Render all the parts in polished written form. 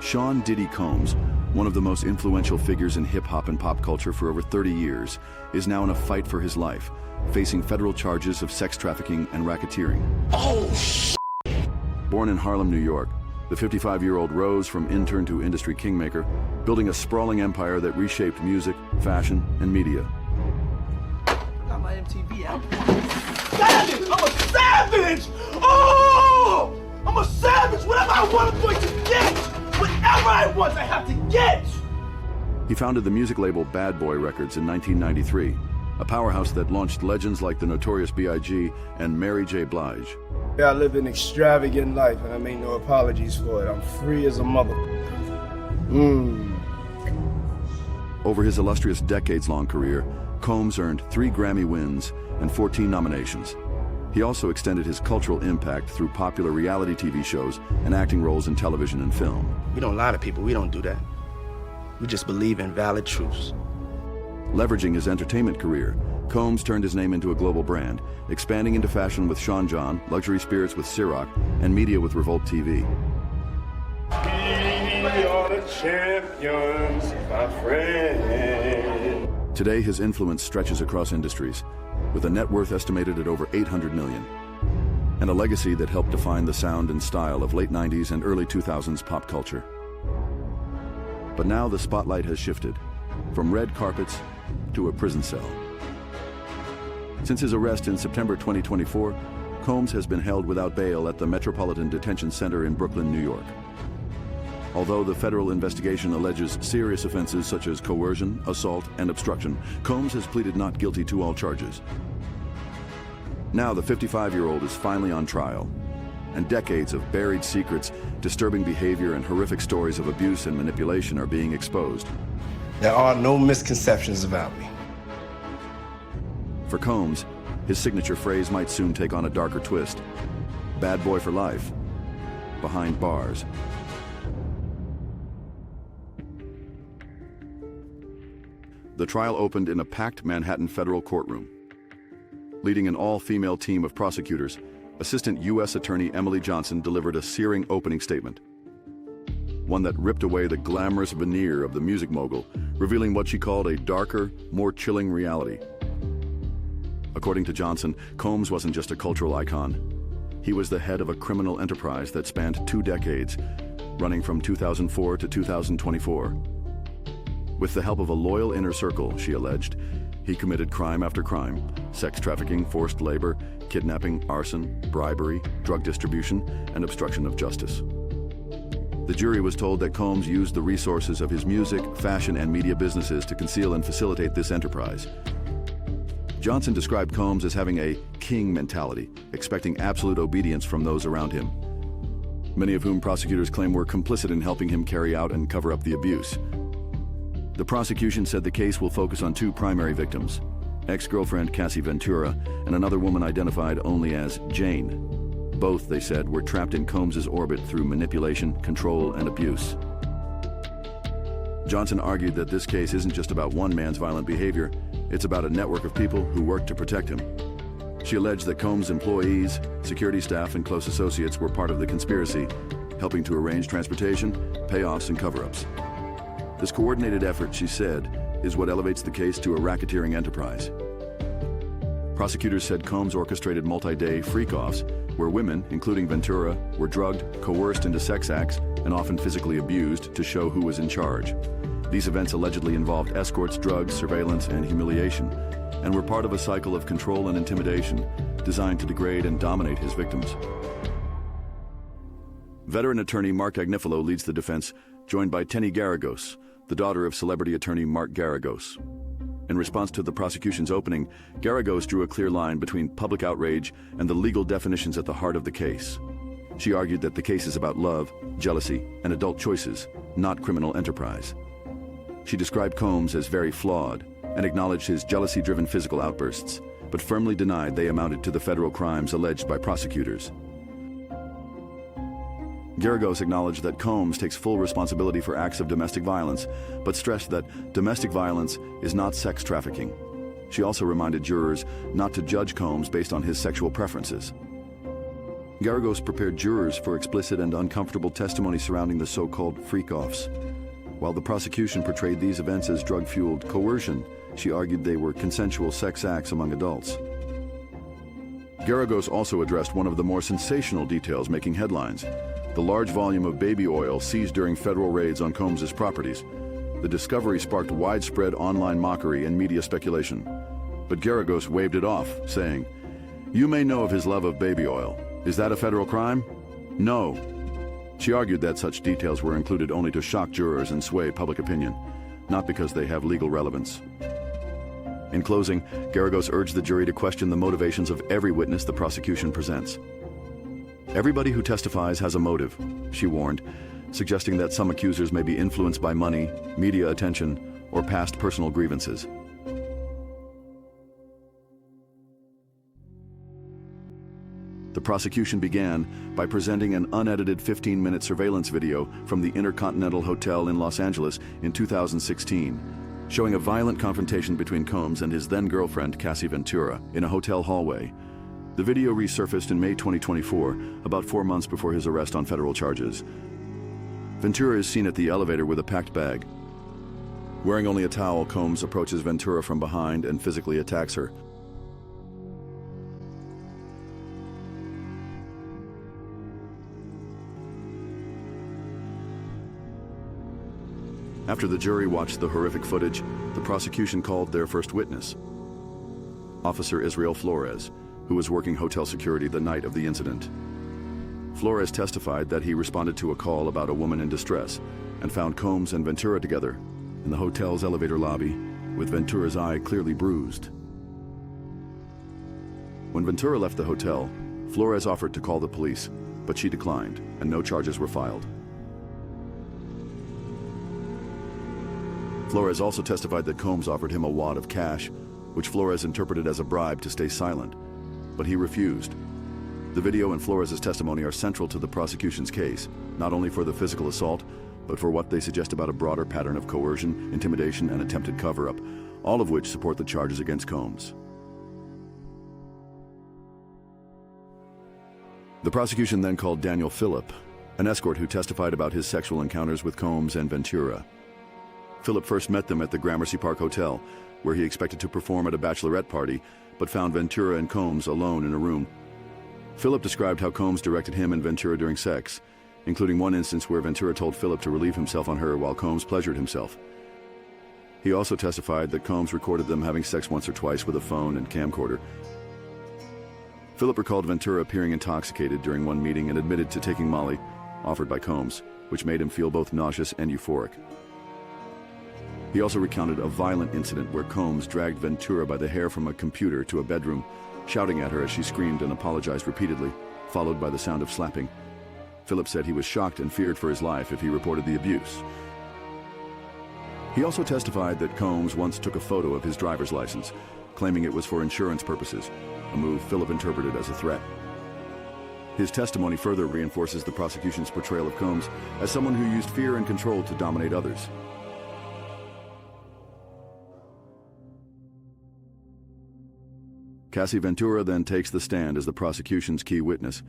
Sean Diddy Combs, one of the most influential figures in hip-hop and pop culture for over 30 years, is now in a fight for his life, facing federal charges of sex trafficking and racketeering. Oh, shit! Born in Harlem, New York, the 55-year-old rose from intern to industry kingmaker, building a sprawling empire that reshaped music, fashion, and media. Got my MTV out. Savage! I'm a savage! Oh! I'm a savage! Whatever I want, I'm going to get! Whatever I want, I have to get! He founded the music label Bad Boy Records in 1993, a powerhouse that launched legends like the Notorious B.I.G. and Mary J. Blige. Yeah, I live an extravagant life, and I make no apologies for it. I'm free as a mother. Over his illustrious decades-long career, Combs earned 3 Grammy wins and 14 nominations. He also extended his cultural impact through popular reality TV shows and acting roles in television and film. We don't lie to people, we don't do that. We just believe in valid truths. Leveraging his entertainment career, Combs turned his name into a global brand, expanding into fashion with Sean John, luxury spirits with Ciroc, and media with Revolt TV. We are the champions, my friend. Today, his influence stretches across industries, with a net worth estimated at over $800 million, and a legacy that helped define the sound and style of late 90s and early 2000s pop culture. But now the spotlight has shifted, from red carpets to a prison cell. Since his arrest in September 2024, Combs has been held without bail at the Metropolitan Detention Center in Brooklyn, New York. Although the federal investigation alleges serious offenses such as coercion, assault, and obstruction, Combs has pleaded not guilty to all charges. Now the 55-year-old is finally on trial, and decades of buried secrets, disturbing behavior, and horrific stories of abuse and manipulation are being exposed. There are no misconceptions about me. For Combs, his signature phrase might soon take on a darker twist. Bad boy for life, behind bars. The trial opened in a packed Manhattan federal courtroom. Leading an all-female team of prosecutors, Assistant U.S. Attorney Emily Johnson delivered a searing opening statement. One that ripped away the glamorous veneer of the music mogul, revealing what she called a darker, more chilling reality. According to Johnson, Combs wasn't just a cultural icon. He was the head of a criminal enterprise that spanned 2 decades, running from 2004 to 2024. With the help of a loyal inner circle, she alleged, he committed crime after crime: sex trafficking, forced labor, kidnapping, arson, bribery, drug distribution, and obstruction of justice. The jury was told that Combs used the resources of his music, fashion, and media businesses to conceal and facilitate this enterprise. Johnson described Combs as having a king mentality, expecting absolute obedience from those around him, many of whom prosecutors claim were complicit in helping him carry out and cover up the abuse. The prosecution said the case will focus on 2 primary victims: ex-girlfriend Cassie Ventura and another woman identified only as Jane. Both, they said, were trapped in Combs' orbit through manipulation, control, and abuse. Johnson argued that this case isn't just about one man's violent behavior, it's about a network of people who worked to protect him. She alleged that Combs' employees, security staff, and close associates were part of the conspiracy, helping to arrange transportation, payoffs, and cover-ups. This coordinated effort, she said, is what elevates the case to a racketeering enterprise. Prosecutors said Combs orchestrated multi-day freak-offs where women, including Ventura, were drugged, coerced into sex acts, and often physically abused to show who was in charge. These events allegedly involved escorts, drugs, surveillance, and humiliation, and were part of a cycle of control and intimidation designed to degrade and dominate his victims. Veteran attorney Mark Agnifilo leads the defense, joined by Tenny Garagos, the daughter of celebrity attorney Mark Garagos. In response to the prosecution's opening, Garagos drew a clear line between public outrage and the legal definitions at the heart of the case. She argued that the case is about love, jealousy, and adult choices, not criminal enterprise. She described Combs as very flawed and acknowledged his jealousy-driven physical outbursts, but firmly denied they amounted to the federal crimes alleged by prosecutors. Garagos acknowledged that Combs takes full responsibility for acts of domestic violence, but stressed that domestic violence is not sex trafficking. She also reminded jurors not to judge Combs based on his sexual preferences. Garagos prepared jurors for explicit and uncomfortable testimony surrounding the so-called freak-offs. While the prosecution portrayed these events as drug-fueled coercion, she argued they were consensual sex acts among adults. Garagos also addressed one of the more sensational details making headlines: the large volume of baby oil seized during federal raids on Combs's properties. The discovery sparked widespread online mockery and media speculation. But Garagos waved it off, saying, "You may know of his love of baby oil. Is that a federal crime? No." She argued that such details were included only to shock jurors and sway public opinion, not because they have legal relevance. In closing, Garagos urged the jury to question the motivations of every witness the prosecution presents. "Everybody who testifies has a motive," she warned, suggesting that some accusers may be influenced by money, media attention, or past personal grievances. The prosecution began by presenting an unedited 15-minute surveillance video from the Intercontinental Hotel in Los Angeles in 2016, showing a violent confrontation between Combs and his then-girlfriend, Cassie Ventura, in a hotel hallway. The video resurfaced in May 2024, about 4 months before his arrest on federal charges. Ventura is seen at the elevator with a packed bag. Wearing only a towel, Combs approaches Ventura from behind and physically attacks her. After the jury watched the horrific footage, the prosecution called their first witness, Officer Israel Florez, who was working hotel security the night of the incident. Florez testified that he responded to a call about a woman in distress and found Combs and Ventura together in the hotel's elevator lobby, with Ventura's eye clearly bruised. When Ventura left the hotel, Florez offered to call the police, but she declined, and no charges were filed. Florez also testified that Combs offered him a wad of cash, which Florez interpreted as a bribe to stay silent, but he refused. The video and Florez's testimony are central to the prosecution's case, not only for the physical assault, but for what they suggest about a broader pattern of coercion, intimidation, and attempted cover-up, all of which support the charges against Combs. The prosecution then called Daniel Phillip, an escort who testified about his sexual encounters with Combs and Ventura. Phillip first met them at the Gramercy Park Hotel, where he expected to perform at a bachelorette party, but found Ventura and Combs alone in a room. Phillip described how Combs directed him and Ventura during sex, including one instance where Ventura told Phillip to relieve himself on her while Combs pleasured himself. He also testified that Combs recorded them having sex once or twice with a phone and camcorder. Phillip recalled Ventura appearing intoxicated during one meeting and admitted to taking Molly, offered by Combs, which made him feel both nauseous and euphoric. He also recounted a violent incident where Combs dragged Ventura by the hair from a computer to a bedroom, shouting at her as she screamed and apologized repeatedly, followed by the sound of slapping. Phillip said he was shocked and feared for his life if he reported the abuse. He also testified that Combs once took a photo of his driver's license, claiming it was for insurance purposes, a move Phillip interpreted as a threat. His testimony further reinforces the prosecution's portrayal of Combs as someone who used fear and control to dominate others. Cassie Ventura then takes the stand as the prosecution's key witness,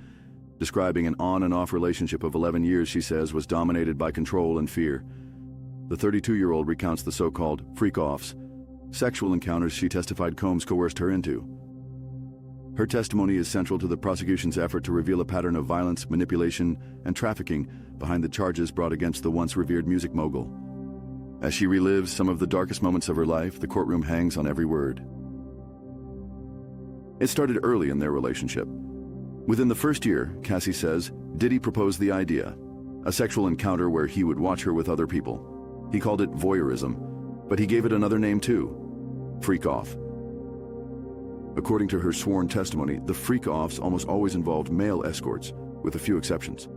describing an on and off relationship of 11 years she says was dominated by control and fear. The 32-year-old recounts the so-called freak-offs, sexual encounters she testified Combs coerced her into. Her testimony is central to the prosecution's effort to reveal a pattern of violence, manipulation, and trafficking behind the charges brought against the once revered music mogul. As she relives some of the darkest moments of her life, the courtroom hangs on every word. It started early in their relationship. Within the first year, Cassie says, Diddy proposed the idea, a sexual encounter where he would watch her with other people. He called it voyeurism, but he gave it another name too, freak-off. According to her sworn testimony, the freak-offs almost always involved male escorts, with a few exceptions.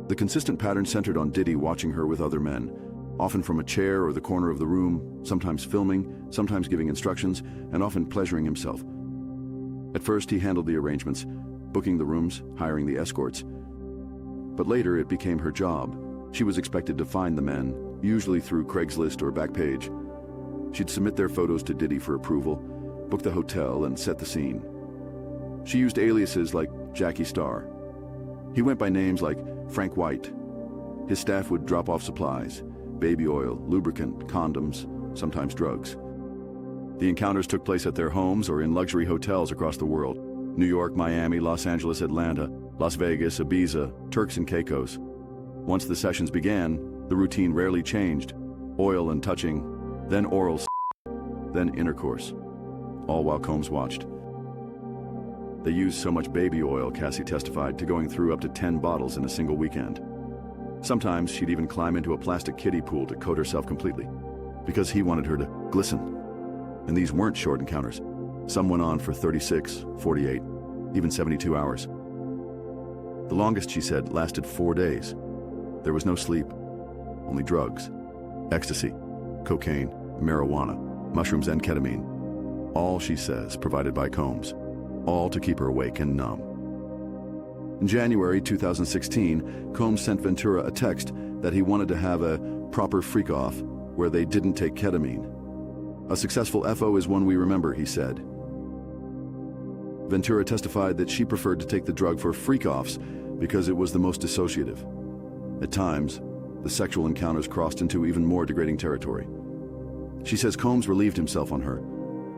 The consistent pattern centered on Diddy watching her with other men, often from a chair or the corner of the room, sometimes filming, sometimes giving instructions, and often pleasuring himself. At first, he handled the arrangements, booking the rooms, hiring the escorts. But later, it became her job. She was expected to find the men, usually through Craigslist or Backpage. She'd submit their photos to Diddy for approval, book the hotel, and set the scene. She used aliases like Jackie Starr. He went by names like Frank White. His staff would drop off supplies, baby oil, lubricant, condoms, sometimes drugs. The encounters took place at their homes or in luxury hotels across the world. New York, Miami, Los Angeles, Atlanta, Las Vegas, Ibiza, Turks and Caicos. Once the sessions began, the routine rarely changed. Oil and touching, then oral, then intercourse, all while Combs watched. They used so much baby oil, Cassie testified, to going through up to 10 bottles in a single weekend. Sometimes she'd even climb into a plastic kiddie pool to coat herself completely, because he wanted her to glisten. And these weren't short encounters. Some went on for 36, 48, even 72 hours. The longest, she said, lasted 4 days. There was no sleep, only drugs, ecstasy, cocaine, marijuana, mushrooms and ketamine. All, she says, provided by Combs. All to keep her awake and numb. In January 2016, Combs sent Ventura a text that he wanted to have a proper freak-off where they didn't take ketamine. A successful FO is one we remember, he said. Ventura testified that she preferred to take the drug for freak-offs because it was the most dissociative. At times, the sexual encounters crossed into even more degrading territory. She says Combs relieved himself on her,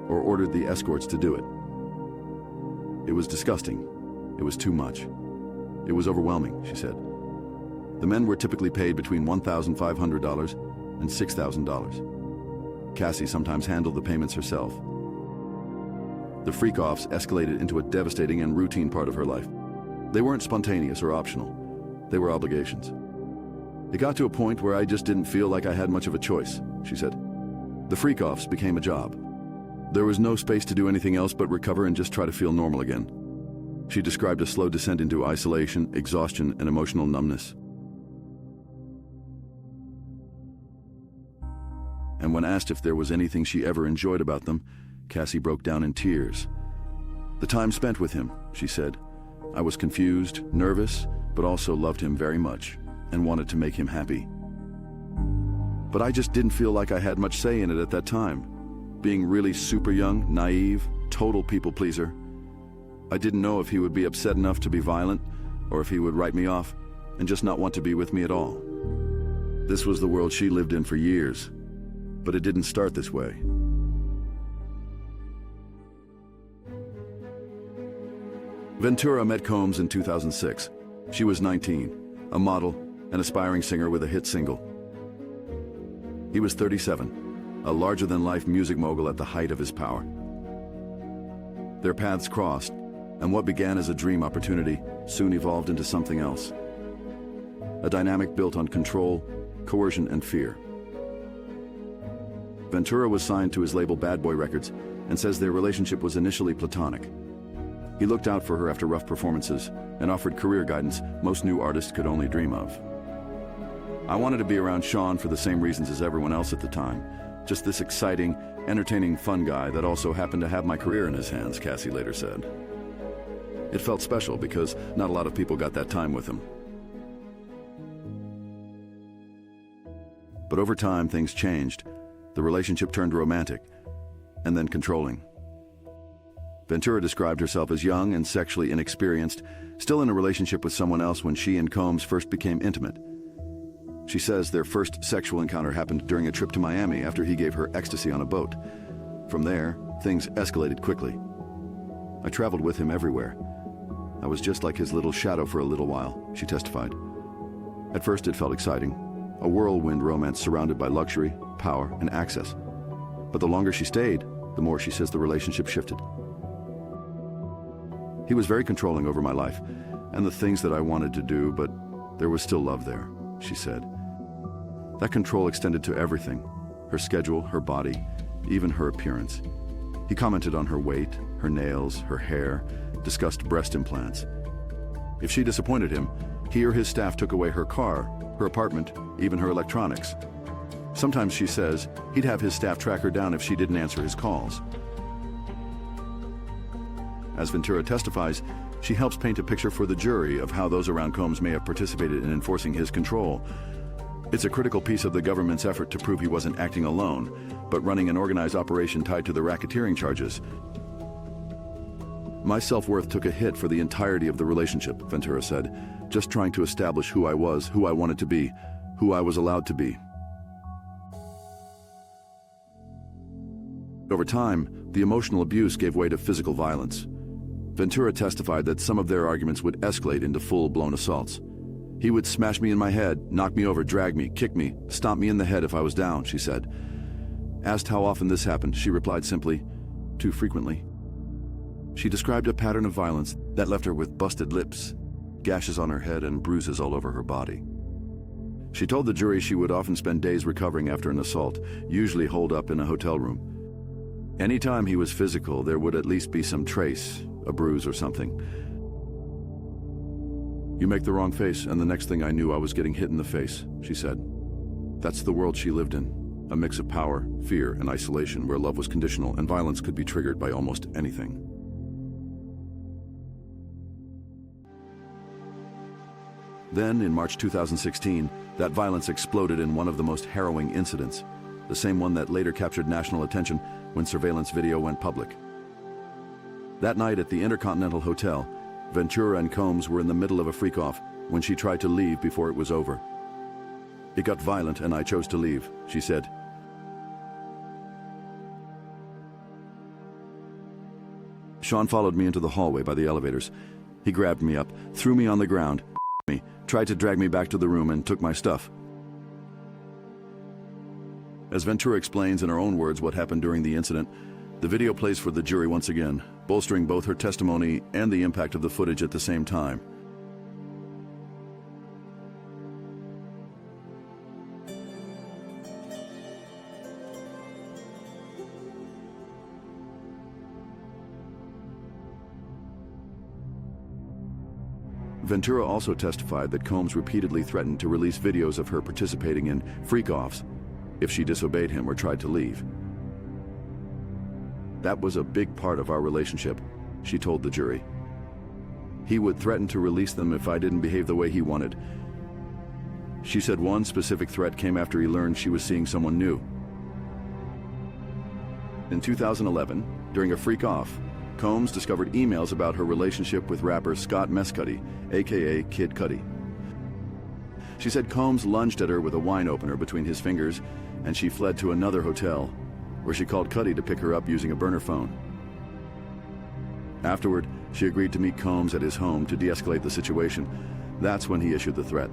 or ordered the escorts to do it. It was disgusting. It was too much. It was overwhelming, she said. The men were typically paid between $1,500 and $6,000. Cassie sometimes handled the payments herself. The freak-offs escalated into a devastating and routine part of her life. They weren't spontaneous or optional. They were obligations. It got to a point where I just didn't feel like I had much of a choice, she said. The freak-offs became a job. There was no space to do anything else but recover and just try to feel normal again. She described a slow descent into isolation, exhaustion, and emotional numbness. And when asked if there was anything she ever enjoyed about them, Cassie broke down in tears. The time spent with him, she said. I was confused, nervous, but also loved him very much and wanted to make him happy. But I just didn't feel like I had much say in it at that time. Being really super young, naive, total people pleaser. I didn't know if he would be upset enough to be violent or if he would write me off and just not want to be with me at all. This was the world she lived in for years, but it didn't start this way. Ventura met Combs in 2006. She was 19, a model, an aspiring singer with a hit single. He was 37, a larger-than-life music mogul at the height of his power. Their paths crossed, and what began as a dream opportunity soon evolved into something else. A dynamic built on control, coercion, and fear. Ventura was signed to his label Bad Boy Records and says their relationship was initially platonic. He looked out for her after rough performances and offered career guidance most new artists could only dream of. I wanted to be around Sean for the same reasons as everyone else at the time. Just this exciting, entertaining, fun guy that also happened to have my career in his hands, Cassie later said. It felt special because not a lot of people got that time with him. But over time, things changed. The relationship turned romantic, and then controlling. Ventura described herself as young and sexually inexperienced, still in a relationship with someone else when she and Combs first became intimate. She says their first sexual encounter happened during a trip to Miami after he gave her ecstasy on a boat. From there, things escalated quickly. I traveled with him everywhere. I was just like his little shadow for a little while, she testified. At first it felt exciting, a whirlwind romance surrounded by luxury, power, and access. But the longer she stayed, the more she says the relationship shifted. He was very controlling over my life and the things that I wanted to do, but there was still love there, she said. That control extended to everything, her schedule, her body, even her appearance. He commented on her weight, her nails, her hair, discussed breast implants. If she disappointed him, he or his staff took away her car, her apartment, even her electronics. Sometimes, she says, he'd have his staff track her down if she didn't answer his calls. As Ventura testifies, she helps paint a picture for the jury of how those around Combs may have participated in enforcing his control. It's a critical piece of the government's effort to prove he wasn't acting alone, but running an organized operation tied to the racketeering charges. My self-worth took a hit for the entirety of the relationship, Ventura said, just trying to establish who I was, who I wanted to be, who I was allowed to be. Over time, the emotional abuse gave way to physical violence. Ventura testified that some of their arguments would escalate into full-blown assaults. He would smash me in my head, knock me over, drag me, kick me, stomp me in the head if I was down, she said. Asked how often this happened, she replied simply, too frequently. She described a pattern of violence that left her with busted lips, gashes on her head, and bruises all over her body. She told the jury she would often spend days recovering after an assault, usually holed up in a hotel room. Anytime he was physical, there would at least be some trace, a bruise or something. You make the wrong face, and the next thing I knew I was getting hit in the face, she said. That's the world she lived in, a mix of power, fear, and isolation where love was conditional and violence could be triggered by almost anything. Then, in March 2016, that violence exploded in one of the most harrowing incidents, the same one that later captured national attention when surveillance video went public. That night at the Intercontinental Hotel, Ventura and Combs were in the middle of a freak-off when she tried to leave before it was over. It got violent and I chose to leave, she said. Sean followed me into the hallway by the elevators. He grabbed me up, threw me on the ground, me, tried to drag me back to the room and took my stuff. As Ventura explains in her own words what happened during the incident, the video plays for the jury once again, bolstering both her testimony and the impact of the footage at the same time. Ventura also testified that Combs repeatedly threatened to release videos of her participating in freak-offs if she disobeyed him or tried to leave. That was a big part of our relationship, she told the jury. He would threaten to release them if I didn't behave the way he wanted. She said one specific threat came after he learned she was seeing someone new. In 2011, during a freak-off, Combs discovered emails about her relationship with rapper Scott Mescuddy, aka Kid Cudi. She said Combs lunged at her with a wine opener between his fingers, and she fled to another hotel, where she called Cudi to pick her up using a burner phone. Afterward, she agreed to meet Combs at his home to de-escalate the situation. That's when he issued the threat.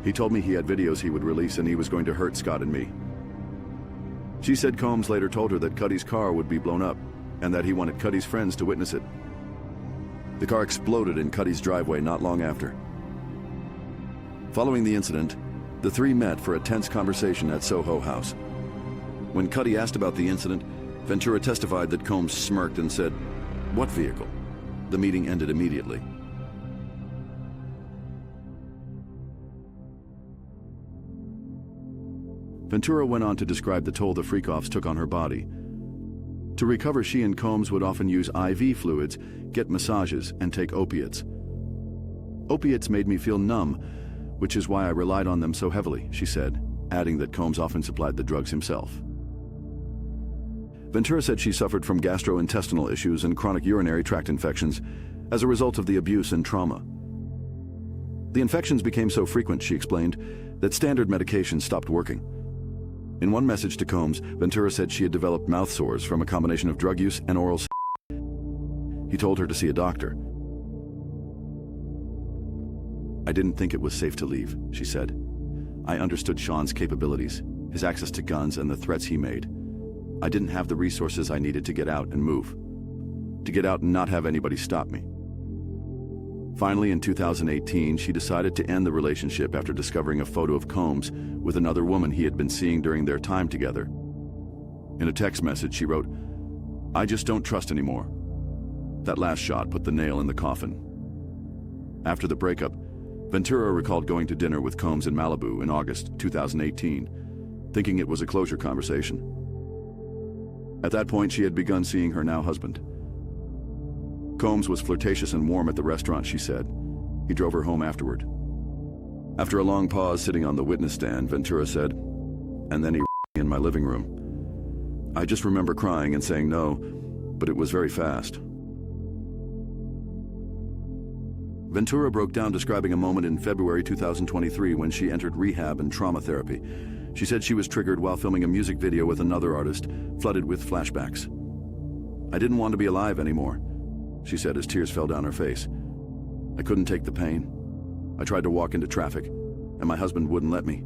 He told me he had videos he would release and he was going to hurt Scott and me. She said Combs later told her that Cudi's car would be blown up, and that he wanted Cudi's friends to witness it. The car exploded in Cudi's driveway not long after. Following the incident, the three met for a tense conversation at Soho House. When Cudi asked about the incident, Ventura testified that Combs smirked and said, "What vehicle?" The meeting ended immediately. Ventura went on to describe the toll the freak-offs took on her body. To recover, she and Combs would often use IV fluids, get massages, and take opiates. Opiates made me feel numb, which is why I relied on them so heavily, she said, adding that Combs often supplied the drugs himself. Ventura said she suffered from gastrointestinal issues and chronic urinary tract infections as a result of the abuse and trauma. The infections became so frequent, she explained, that standard medications stopped working. In one message to Combs, Ventura said she had developed mouth sores from a combination of drug use and oral sex. He told her to see a doctor. I didn't think it was safe to leave, she said. I understood Sean's capabilities, his access to guns, and the threats he made. I didn't have the resources I needed to get out and move. To get out and not have anybody stop me. Finally, in 2018, she decided to end the relationship after discovering a photo of Combs with another woman he had been seeing during their time together. In a text message, she wrote, "I just don't trust anymore." That last shot put the nail in the coffin. After the breakup, Ventura recalled going to dinner with Combs in Malibu in August 2018, thinking it was a closure conversation. At that point, she had begun seeing her now husband. Combs was flirtatious and warm at the restaurant, she said. He drove her home afterward. After a long pause sitting on the witness stand, Ventura said, "And then he me in my living room. I just remember crying and saying no, but it was very fast." Ventura broke down describing a moment in February 2023 when she entered rehab and trauma therapy. She said she was triggered while filming a music video with another artist, flooded with flashbacks. "I didn't want to be alive anymore," she said as tears fell down her face. "I couldn't take the pain. I tried to walk into traffic, and my husband wouldn't let me."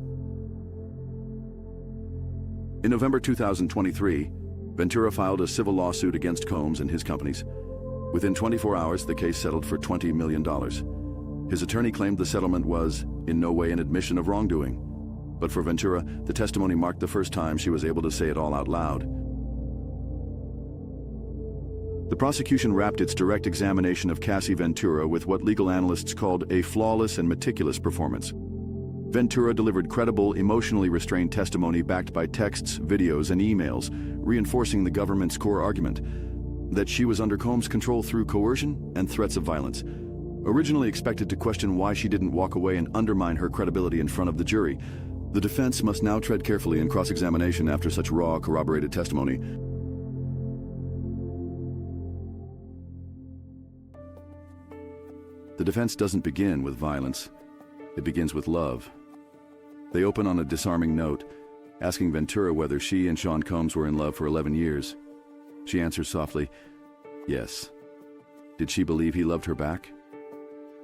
In November 2023, Ventura filed a civil lawsuit against Combs and his companies. Within 24 hours, the case settled for $20 million. His attorney claimed the settlement was in no way an admission of wrongdoing. But for Ventura, the testimony marked the first time she was able to say it all out loud. The prosecution wrapped its direct examination of Cassie Ventura with what legal analysts called a flawless and meticulous performance. Ventura delivered credible, emotionally restrained testimony backed by texts, videos, and emails, reinforcing the government's core argument that she was under Combs' control through coercion and threats of violence. Originally expected to question why she didn't walk away and undermine her credibility in front of the jury, the defense must now tread carefully in cross-examination after such raw, corroborated testimony. The defense doesn't begin with violence. It begins with love. They open on a disarming note, asking Ventura whether she and Sean Combs were in love for 11 years. She answers softly, yes. Did she believe he loved her back?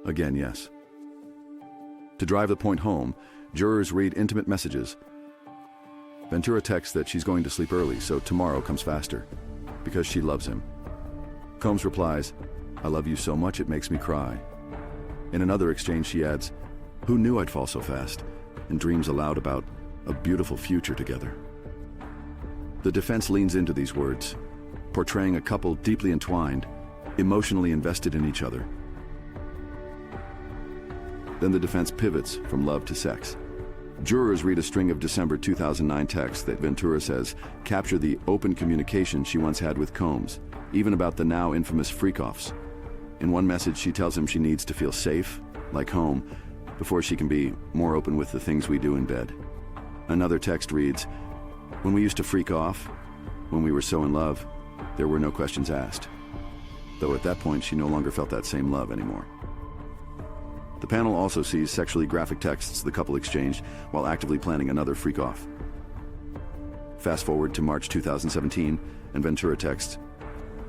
Again, yes. To drive the point home, jurors read intimate messages. Ventura texts that she's going to sleep early, so tomorrow comes faster, because she loves him. Combs replies, "I love you so much it makes me cry." In another exchange, she adds, "Who knew I'd fall so fast?" and dreams aloud about a beautiful future together. The defense leans into these words, portraying a couple deeply entwined, emotionally invested in each other. Then the defense pivots from love to sex. Jurors read a string of December 2009 texts that Ventura says capture the open communication she once had with Combs, even about the now infamous freak-offs. In one message, she tells him she needs to feel safe, like home, before she can be more open with the things we do in bed. Another text reads, "When we used to freak off, when we were so in love, there were no questions asked." Though at that point, she no longer felt that same love anymore. The panel also sees sexually graphic texts the couple exchanged while actively planning another freak-off. Fast forward to March 2017, and Ventura texts,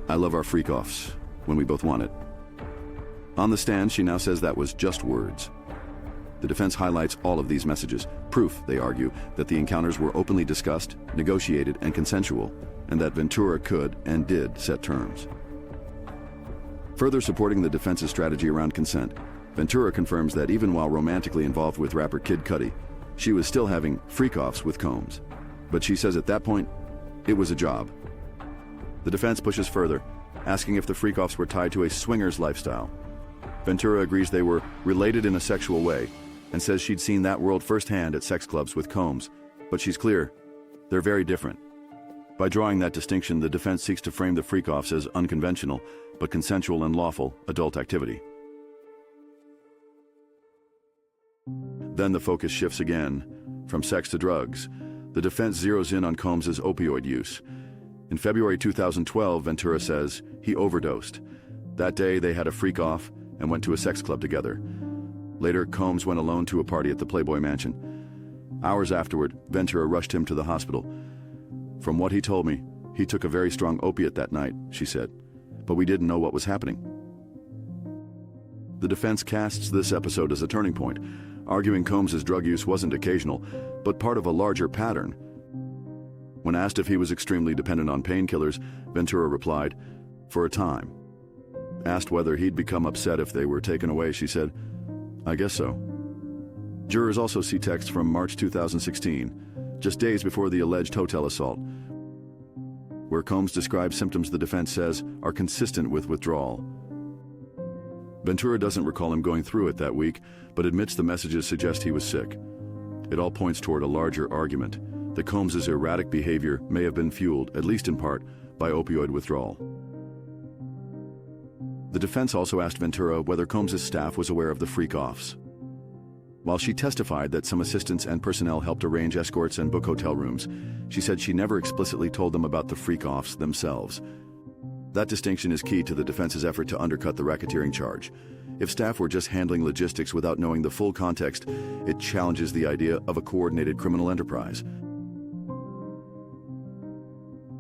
"I love our freak-offs, when we both want it." On the stand, she now says that was just words. The defense highlights all of these messages, proof, they argue, that the encounters were openly discussed, negotiated, and consensual, and that Ventura could and did set terms. Further supporting the defense's strategy around consent, Ventura confirms that even while romantically involved with rapper Kid Cudi, she was still having freak-offs with Combs. But she says at that point, it was a job. The defense pushes further, asking if the freak-offs were tied to a swingers lifestyle. Ventura agrees they were related in a sexual way, and says she'd seen that world firsthand at sex clubs with Combs, but she's clear, they're very different. By drawing that distinction, the defense seeks to frame the freak-offs as unconventional, but consensual and lawful adult activity. Then the focus shifts again, from sex to drugs. The defense zeroes in on Combs' opioid use. In February 2012, Ventura says he overdosed. That day, they had a freak-off and went to a sex club together. Later, Combs went alone to a party at the Playboy Mansion. Hours afterward, Ventura rushed him to the hospital. "From what he told me, he took a very strong opiate that night," she said, "but we didn't know what was happening." The defense casts this episode as a turning point, arguing Combs' drug use wasn't occasional, but part of a larger pattern. When asked if he was extremely dependent on painkillers, Ventura replied, "For a time." Asked whether he'd become upset if they were taken away, she said, "I guess so." Jurors also see texts from March 2016, just days before the alleged hotel assault, where Combs describes symptoms the defense says are consistent with withdrawal. Ventura doesn't recall him going through it that week, but admits the messages suggest he was sick. It all points toward a larger argument, that Combs' erratic behavior may have been fueled, at least in part, by opioid withdrawal. The defense also asked Ventura whether Combs' staff was aware of the freak-offs. While she testified that some assistants and personnel helped arrange escorts and book hotel rooms, she said she never explicitly told them about the freak-offs themselves. That distinction is key to the defense's effort to undercut the racketeering charge. If staff were just handling logistics without knowing the full context, it challenges the idea of a coordinated criminal enterprise.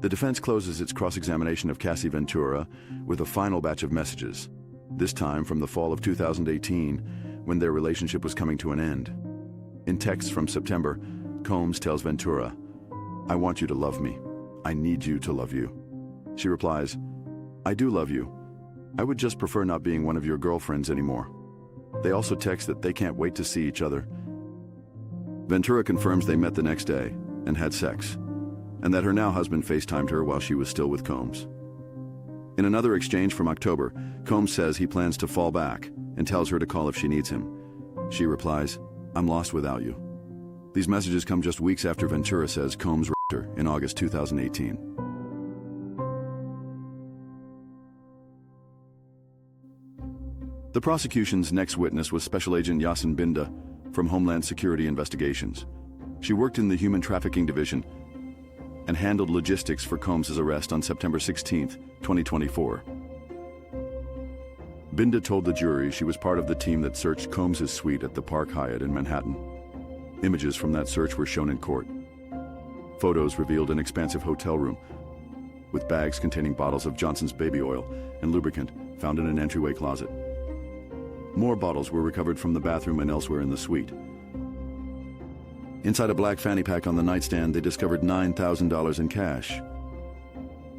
The defense closes its cross-examination of Cassie Ventura with a final batch of messages, this time from the fall of 2018, when their relationship was coming to an end. In texts from September, Combs tells Ventura, "I want you to love me. I need you to love you." She replies, "I do love you. I would just prefer not being one of your girlfriends anymore." They also text that they can't wait to see each other. Ventura confirms they met the next day and had sex, and that her now husband FaceTimed her while she was still with Combs. In another exchange from October, Combs says he plans to fall back and tells her to call if she needs him. She replies, "I'm lost without you." These messages come just weeks after Ventura says Combs raped her in August 2018. The prosecution's next witness was Special Agent Yasin Binda from Homeland Security Investigations. She worked in the Human Trafficking Division and handled logistics for Combs' arrest on September 16, 2024. Binda told the jury she was part of the team that searched Combs' suite at the Park Hyatt in Manhattan. Images from that search were shown in court. Photos revealed an expansive hotel room with bags containing bottles of Johnson's baby oil and lubricant found in an entryway closet. More bottles were recovered from the bathroom and elsewhere in the suite. Inside a black fanny pack on the nightstand, they discovered $9,000 in cash.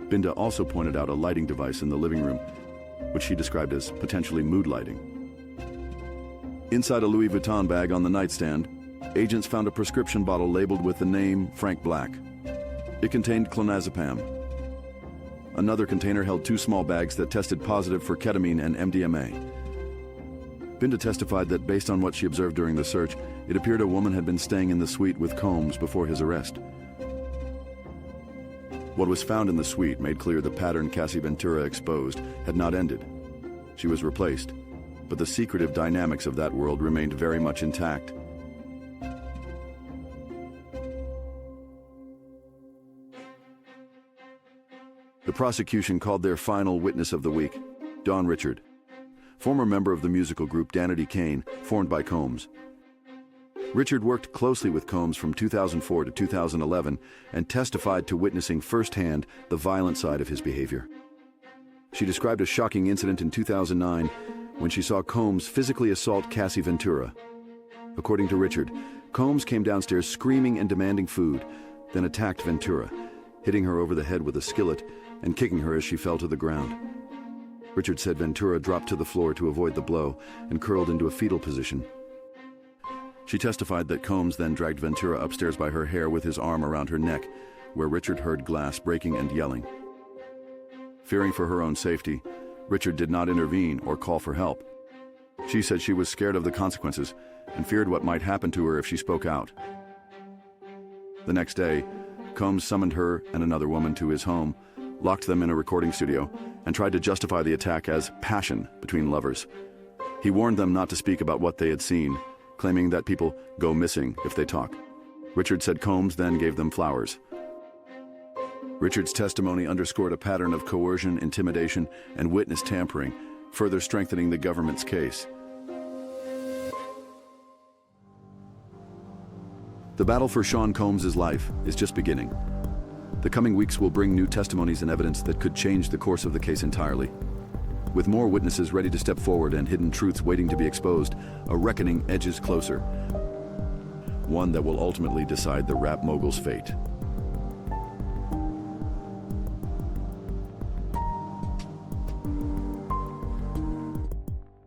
Binda also pointed out a lighting device in the living room, which she described as potentially mood lighting. Inside a Louis Vuitton bag on the nightstand, agents found a prescription bottle labeled with the name Frank Black. It contained clonazepam. Another container held 2 small bags that tested positive for ketamine and MDMA. Binda testified that based on what she observed during the search, it appeared a woman had been staying in the suite with Combs before his arrest. What was found in the suite made clear the pattern Cassie Ventura exposed had not ended. She was replaced, but the secretive dynamics of that world remained very much intact. The prosecution called their final witness of the week, Dawn Richard, former member of the musical group Danity Kane, formed by Combs. Richard worked closely with Combs from 2004 to 2011 and testified to witnessing firsthand the violent side of his behavior. She described a shocking incident in 2009 when she saw Combs physically assault Cassie Ventura. According to Richard, Combs came downstairs screaming and demanding food, then attacked Ventura, hitting her over the head with a skillet and kicking her as she fell to the ground. Richard said Ventura dropped to the floor to avoid the blow and curled into a fetal position. She testified that Combs then dragged Ventura upstairs by her hair with his arm around her neck, where Richard heard glass breaking and yelling. Fearing for her own safety, Richard did not intervene or call for help. She said she was scared of the consequences and feared what might happen to her if she spoke out. The next day, Combs summoned her and another woman to his home, locked them in a recording studio, and tried to justify the attack as passion between lovers. He warned them not to speak about what they had seen, claiming that people go missing if they talk. Richard said Combs then gave them flowers. Richard's testimony underscored a pattern of coercion, intimidation, and witness tampering, further strengthening the government's case. The battle for Sean Combs' life is just beginning. The coming weeks will bring new testimonies and evidence that could change the course of the case entirely. With more witnesses ready to step forward and hidden truths waiting to be exposed, a reckoning edges closer. One that will ultimately decide the rap mogul's fate.